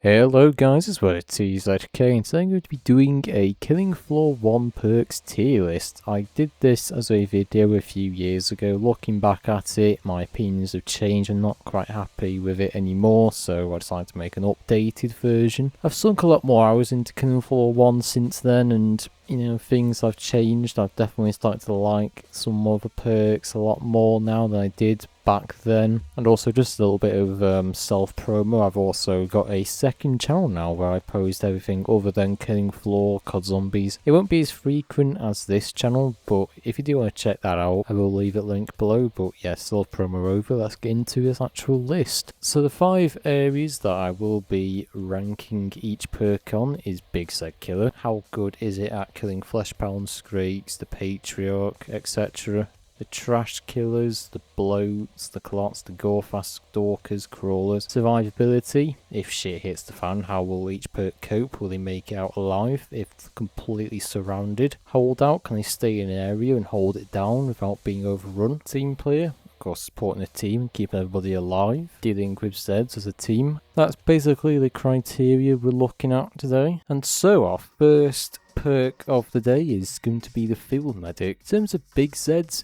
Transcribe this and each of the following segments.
Hello guys, it's TZK and today I'm going to be doing a Killing Floor 1 perks tier list. I did this as a video a few years ago. Looking back at it, my opinions have changed. I'm not quite happy with it anymore, so I decided to make an updated version. I've sunk a lot more hours into Killing Floor 1 since then, and things have changed. I've definitely started to like some other perks a lot more now than I did back then. And also just a little bit of self-promo. I've also got a second channel now where I post everything other than Killing Floor, COD Zombies. It won't be as frequent as this channel, but if you do want to check that out, I will leave it linked below. But yeah, self-promo over, let's get into this actual list. So the 5 areas that I will be ranking each perk on is Big Zed Killer. How good is it at killing Fleshpound, Scrakes, the Patriarch, etc. The Trash Killers, the Bloats, the Clots, the Gorefast Stalkers, Crawlers. Survivability, if shit hits the fan, how will each perk cope? Will they make it out alive if completely surrounded? Holdout, can they stay in an area and hold it down without being overrun? Team player, of course supporting a team and keeping everybody alive. Dealing with Zeds as a team. That's basically the criteria we're looking at today. And so our first perk of the day is going to be the Field Medic. In terms of Big Zeds,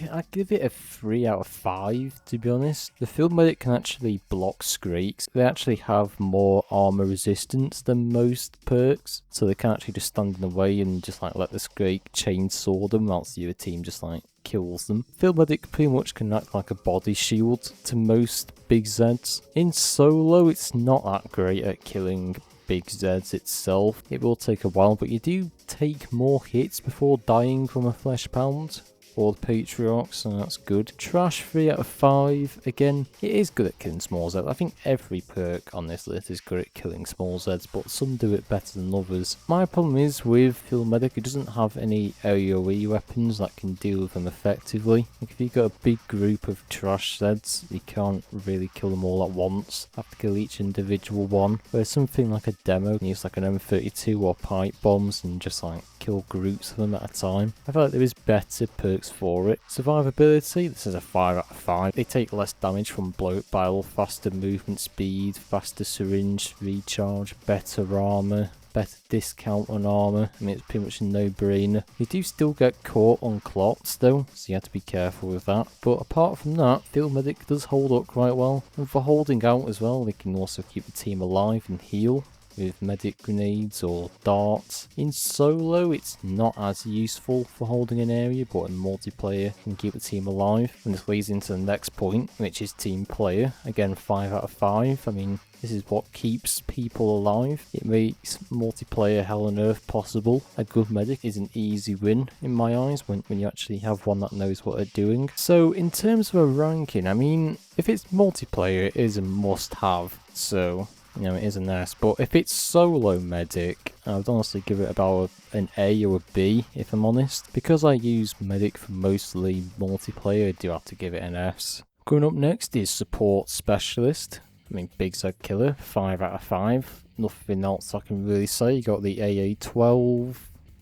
I give it a 3 out of 5 to be honest. The Field Medic can actually block Scrakes. They actually have more armor resistance than most perks, so they can actually just stand in the way and just like let the Scrake chainsaw them whilst the other team just like kills them. Field Medic pretty much can act like a body shield to most Big Zeds. In solo, it's not that great at killing Big Zeds itself. It will take a while, but you do take more hits before dying from a Fleshpound or the Patriarch, so that's good. Trash, 3 out of 5. Again, it is good at killing small Zeds. I think every perk on this list is good at killing small Zeds, but some do it better than others. My problem is with Field Medic, it doesn't have any AoE weapons that can deal with them effectively. Like if you've got a big group of Trash Zeds, you can't really kill them all at once. You have to kill each individual one. Whereas something like a demo can use like an M32 or pipe bombs and just like kill groups of them at a time. I feel like there is better perks for it. Survivability, this is a 5 out of 5. They take less damage from bloat bile, faster movement speed, faster syringe recharge, better armor, better discount on armor. I mean, it's pretty much a no-brainer. You do still get caught on clots though, so you have to be careful with that. But apart from that, Field Medic does hold up quite well. And for holding out as well, they can also keep the team alive and heal with medic grenades or darts. In solo, it's not as useful for holding an area, but in multiplayer can keep the team alive. And this leads into the next point, which is team player. Again, 5 out of 5. I mean, this is what keeps people alive. It makes multiplayer hell on earth possible. A good medic is an easy win in my eyes when you actually have one that knows what they're doing. So in terms of a ranking, I mean, if it's multiplayer, it is a must-have. So it is a nice, but if it's solo medic, I would honestly give it about an A or a B, if I'm honest. Because I use medic for mostly multiplayer, I do have to give it an S. Going up next is support specialist. I mean, Big Zed Killer, 5 out of 5. Nothing else I can really say. You got the AA-12,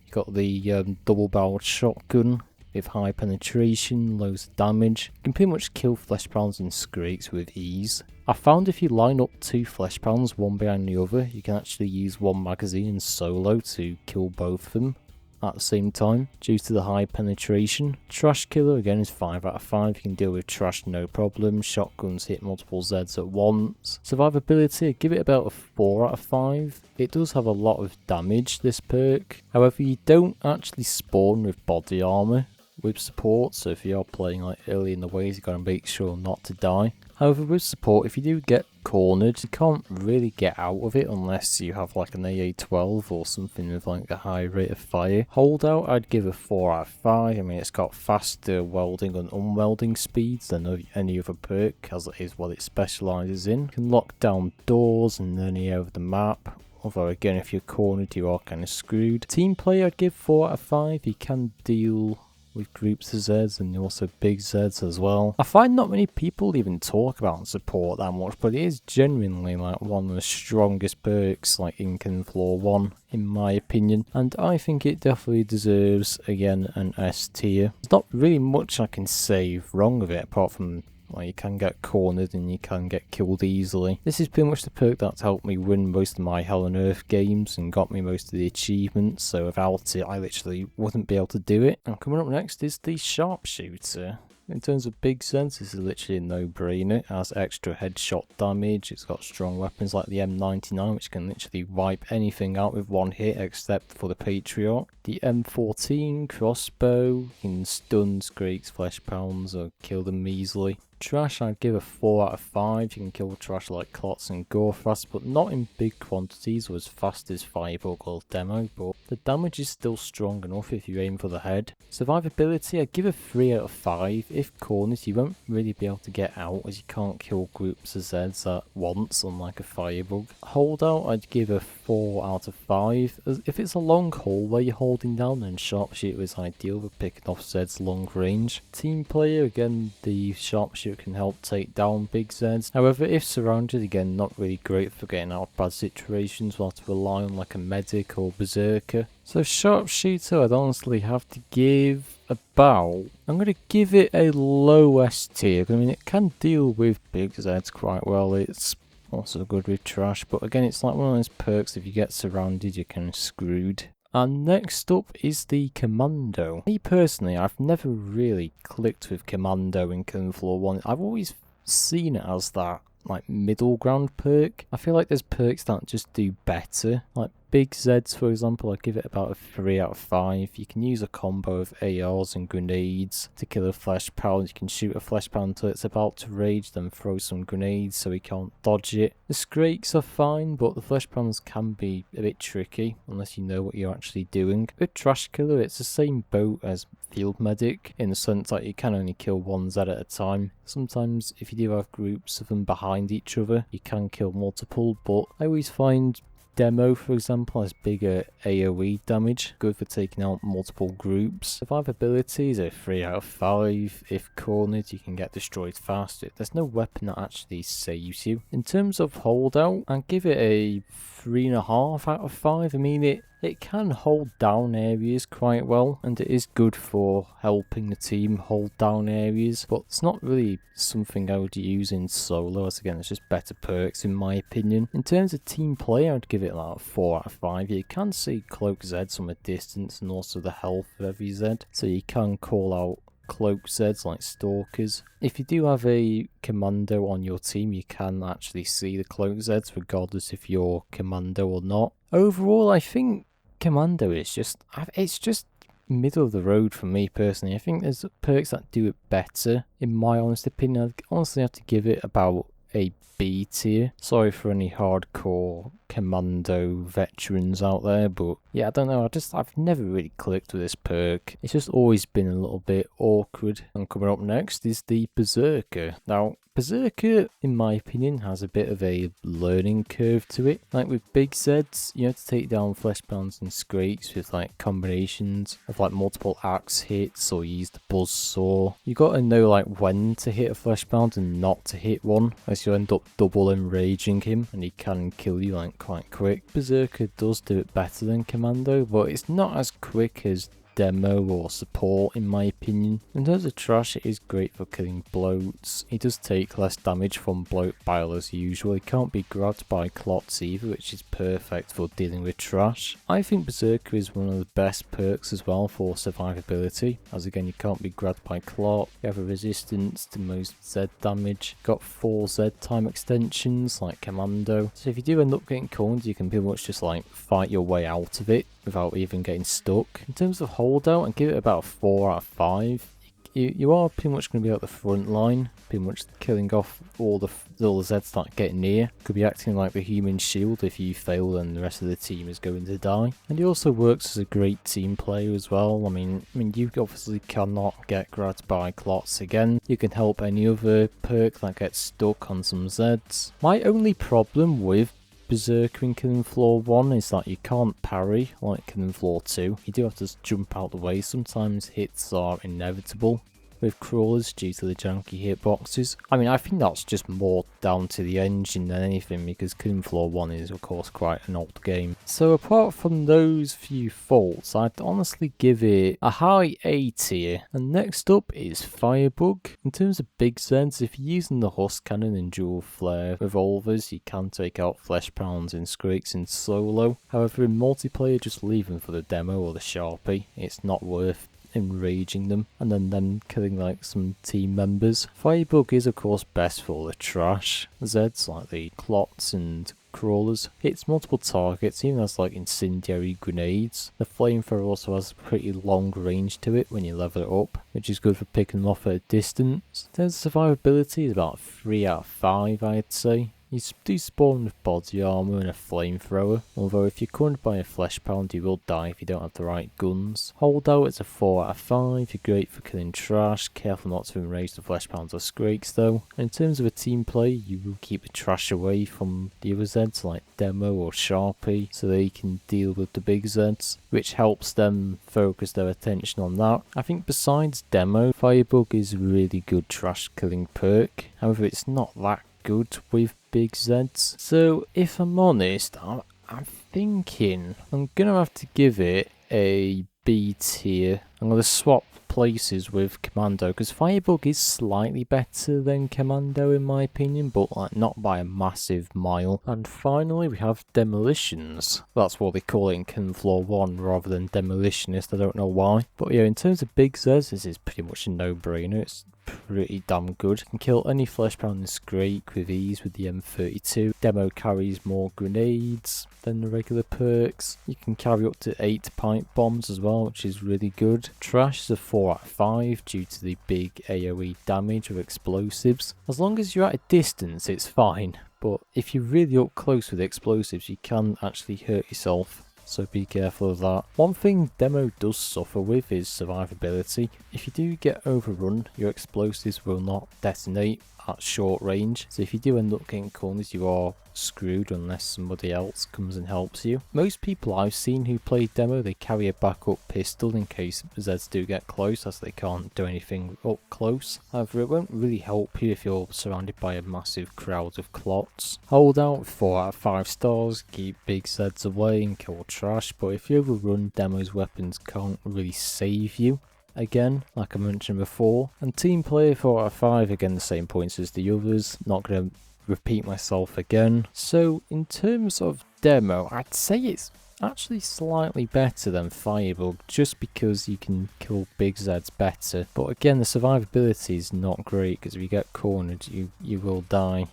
you got the double-barreled shotgun with high penetration, loads of damage. You can pretty much kill Fleshpounds and Scrakes with ease. I found if you line up 2 Fleshpounds one behind the other, you can actually use one magazine in solo to kill both of them at the same time due to the high penetration. Trash Killer again is 5 out of 5. You can deal with trash no problem. Shotguns hit multiple Zeds at once. Survivability, I give it about a 4 out of 5. It does have a lot of damage, this perk. However, you don't actually spawn with body armor with support, so if you are playing like early in the waves, you gotta make sure not to die. However, with support, if you do get cornered, you can't really get out of it unless you have like an AA-12 or something with like a high rate of fire. Holdout, I'd give a 4 out of 5. I mean, it's got faster welding and unwelding speeds than any other perk, as it is what it specialises in. You can lock down doors and any over the map. Although again, if you're cornered, you are kind of screwed. Team play, I'd give 4 out of 5. You can deal with groups of Zeds and also Big Zeds as well. I find not many people even talk about support that much, but it is genuinely like one of the strongest perks like in Killing Floor 1 in my opinion, and I think it definitely deserves again an S tier. There's not really much I can say wrong with it apart from Like, you can get cornered and you can get killed easily. This is pretty much the perk that's helped me win most of my Hell on Earth games and got me most of the achievements, so without it I literally wouldn't be able to do it. And coming up next is the Sharpshooter. In terms of big sense, this is literally a no-brainer. It has extra headshot damage, it's got strong weapons like the M99 which can literally wipe anything out with one hit except for the Patriarch. The M14 crossbow can stun Scrakes, flesh pounds or kill them easily. Trash I'd give a 4 out of 5, you can kill trash like Clots and Gorefast, but not in big quantities or as fast as Firebug or Demo, but the damage is still strong enough if you aim for the head. Survivability I'd give a 3 out of 5, if cornered you won't really be able to get out as you can't kill groups of Zeds at once unlike a Firebug. Holdout I'd give a 4 out of 5, as if it's a long hallway you're holding down then Sharpshooter is ideal for picking off Zeds long range. Team player again the Sharpshooter can help take down big Zeds. However, if surrounded, again, not really great for getting out of bad situations. We'll have to rely on like a medic or Berserker. So Sharpshooter, I'd honestly have to give about... I'm going to give it a low S tier. I mean, it can deal with big Zeds quite well. It's also good with trash. But again, it's like one of those perks, if you get surrounded, you're kind of screwed. And next up is the Commando. Me personally, I've never really clicked with Commando in Killing Floor 1. I've always seen it as that like middle ground perk. I feel like there's perks that just do better. Like big Zeds, for example, I give it about a 3 out of 5. You can use a combo of ARs and grenades to kill a flesh pound. You can shoot a flesh pound until it's about to rage, then throw some grenades so he can't dodge it. The Scrakes are fine, but the flesh pounds can be a bit tricky unless you know what you're actually doing. With Trash Killer, it's the same boat as Field Medic in the sense that you can only kill one Zed at a time. Sometimes if you do have groups of them behind each other, you can kill multiple, but I always find Demo, for example, has bigger AoE damage, good for taking out multiple groups. Survivability is a 3 out of 5. If cornered, you can get destroyed faster. There's no weapon that actually saves you. In terms of holdout, I'd give it a 3.5 out of 5. I mean, it can hold down areas quite well, and it is good for helping the team hold down areas, but it's not really something I would use in solo, as again, it's just better perks in my opinion. In terms of team play, I'd give it like a 4 out of 5. You can see Cloak Zeds from a distance and also the health of every Zed, so you can call out Cloak Zeds like Stalkers. If you do have a Commando on your team, you can actually see the Cloak Zeds regardless if you're Commando or not. Overall, I think Commando is just, it's just middle of the road for me personally. I think there's perks that do it better, in my honest opinion. I'd honestly have to give it about a B tier. Sorry for any hardcore Commando veterans out there, but yeah, I don't know, I've never really clicked with this perk. It's just always been a little bit awkward. And coming up next is the Berserker. Now, Berserker, in my opinion, has a bit of a learning curve to it. Like with big Zeds, you have to take down flesh pounds and Scrakes with like combinations of like multiple axe hits or use the buzzsaw. You gotta know like when to hit a flesh pound and not to hit one, as you end up double enraging him and he can kill you like quite quick. Berserker does do it better than Commando, but it's not as quick as Demo or support in my opinion. In terms of trash, it is great for killing bloats. He does take less damage from bloat bile as usual. He can't be grabbed by clots either, which is perfect for dealing with trash. I think Berserker is one of the best perks as well for survivability, as again you can't be grabbed by clot. You have a resistance to most Z damage. Got 4 Z time extensions like Commando, so if you do end up getting cornered, you can pretty much just like fight your way out of it without even getting stuck. In terms of holdout, I'd give it about a 4 out of 5. You are pretty much going to be at the front line, pretty much killing off all the Zeds that get near. Could be acting like the human shield. If you fail, then the rest of the team is going to die. And he also works as a great team player as well. I mean, you obviously cannot get grabbed by clots again. You can help any other perk that gets stuck on some Zeds. My only problem with Berserker in Killing Floor 1 is that you can't parry like Killing Floor 2. You do have to jump out the way. Sometimes hits are inevitable. with crawlers due to the janky hitboxes. I mean, I think that's just more down to the engine than anything, because Killing Floor 1 is of course quite an old game. So apart from those few faults, I'd honestly give it a high A tier. And next up is Firebug. In terms of big Zeds, if you're using the Husk Cannon and dual flare revolvers, you can take out flesh pounds and Scrakes in solo. However, in multiplayer, just leave them for the demo or the Sharpie. It's not worth enraging them and then them killing like some team members. Firebug is of course best for the trash Zeds like the clots and crawlers. Hits multiple targets, even has like incendiary grenades. The flamethrower also has pretty long range to it when you level it up, which is good for picking them off at a distance. In terms of survivability, it's about 3 out of 5 I'd say. You do spawn with body armor and a flamethrower, although if you're cornered by a flesh pound you will die if you don't have the right guns. Holdout is a 4 out of 5, you're great for killing trash, careful not to enrage the flesh pounds or Scrakes though. In terms of a team play, you will keep the trash away from the other Zeds like Demo or Sharpie, so they can deal with the big Zeds, which helps them focus their attention on that. I think besides Demo, Firebug is a really good trash killing perk, however it's not that good with big Zeds. So if I'm honest, I'm thinking I'm gonna have to give it a B tier. I'm gonna swap places with Commando, because Firebug is slightly better than Commando in my opinion, but like not by a massive mile. And finally we have Demolitions. That's what they call it in Killing Floor 1 rather than Demolitionist, I don't know why. But yeah, in terms of big Zeds, this is pretty much a no-brainer. It's pretty damn good. You can kill any flesh pound and Scrake with ease with the M32. Demo carries more grenades than the regular perks. You can carry up to 8 pipe bombs as well, which is really good. Trash is a 4 out of 5 due to the big AoE damage of explosives. As long as you're at a distance it's fine, but if you're really up close with explosives you can actually hurt yourself, so be careful of that. One thing Demo does suffer with is survivability. If you do get overrun, your explosives will not detonate at short range, so if you do end up getting corners you are screwed unless somebody else comes and helps you. Most people I've seen who play Demo, they carry a backup pistol in case Zeds do get close, as they can't do anything up close. However, it won't really help you if you're surrounded by a massive crowd of clots. Holdout 4 out of 5 stars, keep big Zeds away and kill trash, but if you overrun, Demo's weapons can't really save you. Again, like I mentioned before. And team play 4 out of 5, again the same points as the others, not going to repeat myself again. So in terms of Demo, I'd say it's actually slightly better than Firebug, just because you can kill big Zeds better. But again, the survivability is not great, because if you get cornered you will die,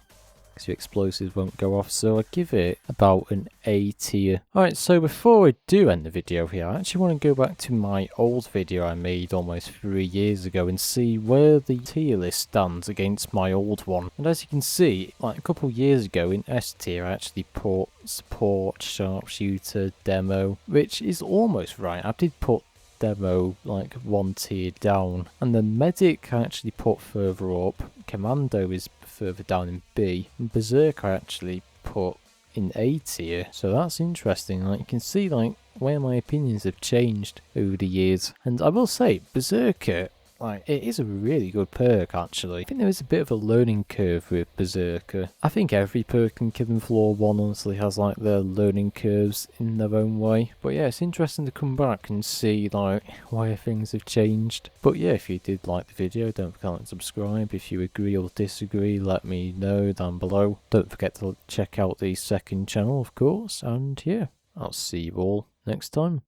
because your explosives won't go off. So I give it about an A tier. Alright, so before I do end the video here, I actually want to go back to my old video I made almost 3 years ago and see where the tier list stands against my old one. And as you can see, like a couple of years ago in S tier I actually put Support, Sharpshooter, Demo, which is almost right. I did put Demo like 1 tier down, and the Medic I actually put further up. Commando is further down in B, and Berserker I actually put in A tier. So that's interesting. Like you can see like where my opinions have changed over the years. And I will say Berserker, like, it is a really good perk actually. I think there is a bit of a learning curve with Berserker. I think every perk in Killing Floor 1 honestly has like their learning curves in their own way. But yeah, it's interesting to come back and see like why things have changed. But yeah, if you did like the video, don't forget to subscribe. If you agree or disagree, let me know down below. Don't forget to check out the second channel of course. And yeah, I'll see you all next time.